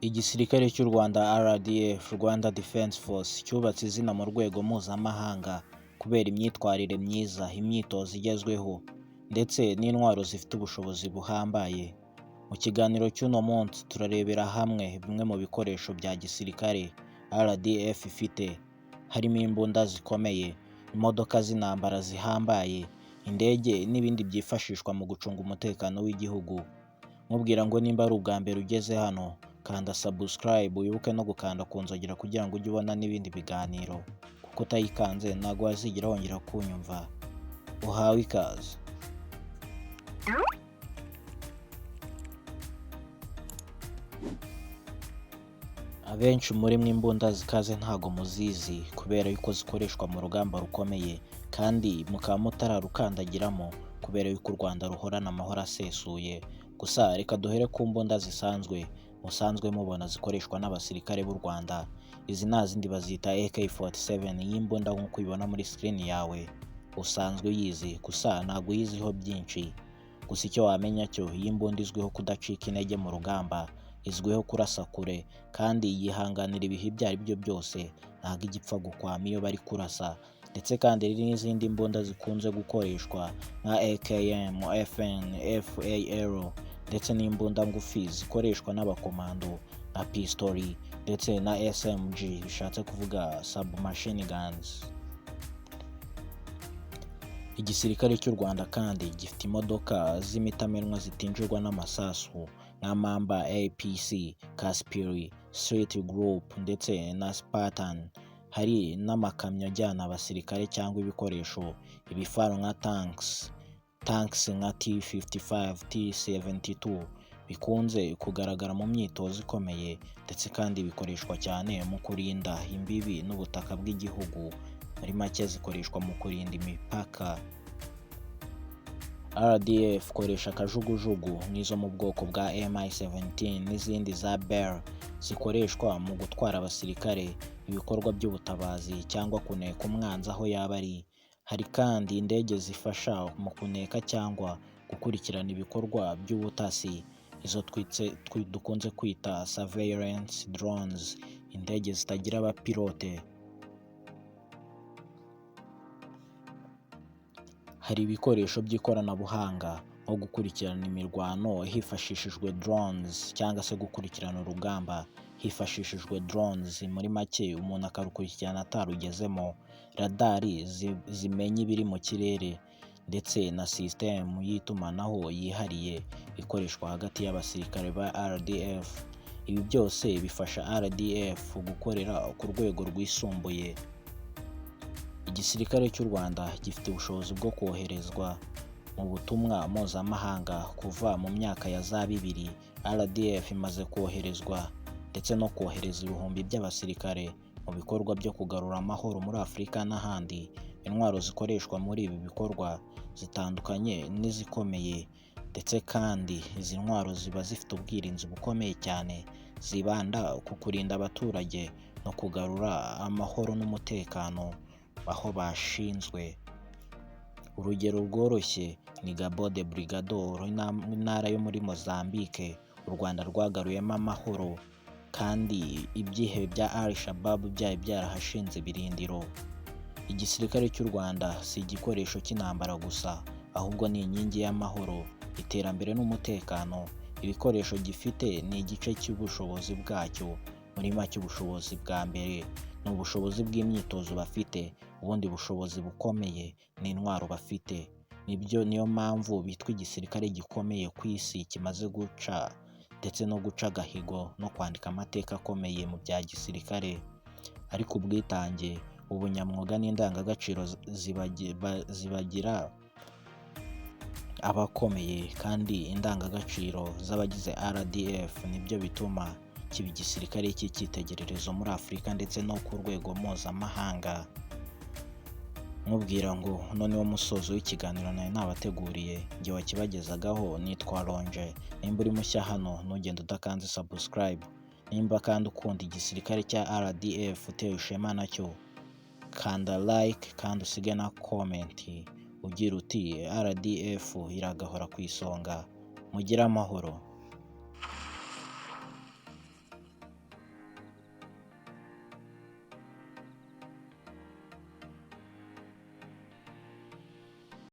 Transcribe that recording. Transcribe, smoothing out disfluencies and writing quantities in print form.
Igisirikare cy'u Rwanda RDF (Rwanda Defense Force) cyubatse izina mu rwego mpuzamahanga kubera imyitwarire myiza, imyitozo igezweho ndetse n'intwaro zifite ubushobozi buhambaye. Mu kiganiro cy'uno munsi turarebera hamwe bimwe mu bikoresho bya gisirikare RDF ifite, harimo imbunda zikomeye, imodoka z'intambara zihambaye, indege n'ibindi byifashishwa mu gucunga umutekano w'igihugu. Mubwira ngo nimba ari ubwa mbere ugeze hano, kanda subscribe, wibuke no gukanda ku nzogera kugira ngo ujye ubona n'ibindi biganiro, kuko utayikanze ntabwo wazigera wongera kunyumva. Uhawe ikaze. Abenshi muri mwe imbunda zikaze ntago muzizi kubera yuko zikoreshwa mu rugamba rukomeye, kandi mukaba mutararukandagiramo kubera yuko u Rwanda ruhorana amahoro asesuye. Gusa reka duhere ku mbunda zisanzwe musanzwe mubona zikoreshwa n'abasirikare b'u Rwanda. Izi nta zindi bazita AK47. Iyi mbunda nk'uko ubibona muri screen yawe usanzwe uyizi, gusa ntabwo uyiziho byinshi. Gusa icyo wamenya cyo, iyi mbunda izwiho kudacika intege mu rugamba, izwiho kurasa kure, kandi yihanganira ibihe ibyo ari byo byose, ntabwo igipfa gukwama iyo bari kurasa. Ndetse kandi hari n'izindi mbunda zikunze gukoreshwa nka AKM, FN, FAL ndetse n'imbunda ngufi zikoreshwa n'abakomando nka pistoli ndetse na SMG, bishatse kuvuga submachine guns. Igisirikare cy'u Rwanda kandi gifite imodoka z'imitamenwa zitinjirwa n'amasasu nka Mamba APC, Caspiri, Street Group ndetse na Spartan. Hari n'amakamyo ajyana abasirikare cyangwa ibikoresho, ibifaru nka tanks nka T55, T72 bikunze kugaragara mu myitozo ikomeye, ndetse kandi bikoreshwa cyane mu kurinda imbibi n'ubutaka bw'igihugu. Muri make zikoreshwa mu kurinda imipaka. RDF ikoresha akajugujugu nk'izo mu bwoko bwa Mi-17 n'izindi za Bear zikoreshwa mu gutwara abasirikare, ibikorwa by'ubutabazi cyangwa kuneka umwanzi aho yaba ari. Hari kandi indege zifasha mu kuneka cyangwa gukurikirana ibikorwa by'ubutasi, izo dukunze kwita surveillance drones, indege zitagira abapilote. Hari ibikoresho by'ikoranabuhanga nko gukurikirana imirwano hifashishijwe drones, cyangwa se gukurikirana urugamba hifashishijwe drones. Muri make umuntu akarukurikirana atarugezemo, radari zimenya ibiri mu kirere, ndetse na sisitemu y'itumanaho yihariye ikoreshwa hagati y'abasirikare ba RDF. Ibi byose bifasha RDF gukorera ku rwego rwisumbuye. Igisirikare cy'u Rwanda gifite ubushobozi bwo koherezwa mu butumwa mpuzamahanga. Kuva mu myaka ya za 2000 RDF imaze koherezwa ndetse no kohereza ibihumbi by'abasirikare mu bikorwa byo kugarura amahoro muri Afurika n'ahandi. Intwaro zikoreshwa muri ibi bikorwa zitandukanye n'izikomeye, ndetse kandi izi ntwaro ziba zifite ubwirinzi bukomeye cyane, zibanda ku kurinda abaturage no kugarura amahoro n'umutekano aho bashinzwe. Urugero rworoshye ni Cabo Delgado, intara yo muri Mozambique u Rwanda rwagaruyemo amahoro, kandi ibyihebe bya Al-Shabaab byari byarahashinze ibirindiro. Igisirikare cy'u Rwanda si igikoresho cy'intambara gusa, ahubwo ni inkingi y'amahoro, iterambere n'umutekano. Ibikoresho gifite ni igice cy'ubushobozi bwacyo. Muri make ubushobozi bwa mbere ni ubushobozi bw'imyitozo bafite, ubundi bushobozi bukomeye ni intwaro bafite. Niyo mpamvu bitwa igisirikare gikomeye ku isi, kimaze guca ndetse no guca agahigo no kwandika amateka akomeye mu bya gisirikare. Ariko ubwitange, ubunyamwuga n'indangagaciro zibagira abakomeye, kandi indangagaciro z'abagize RDF nibyo bituma kiba igisirikare cy'icyitegererezo muri Afurika ndetse no ku rwego mpuzamahanga. Mubwira ngo noneho musozo w'ikiganiro nawe nabateguriye, njye wakibagezagaho nitwa Ronje. Nimba uri mushya hano ntugende udakanze subscribe. Nimba kandi ukunda igisirikare cya RDF utewe ishema nacyo, kanda like kandi usige na comment ugira uti RDF iragahora ku isonga. Mugire amahoro.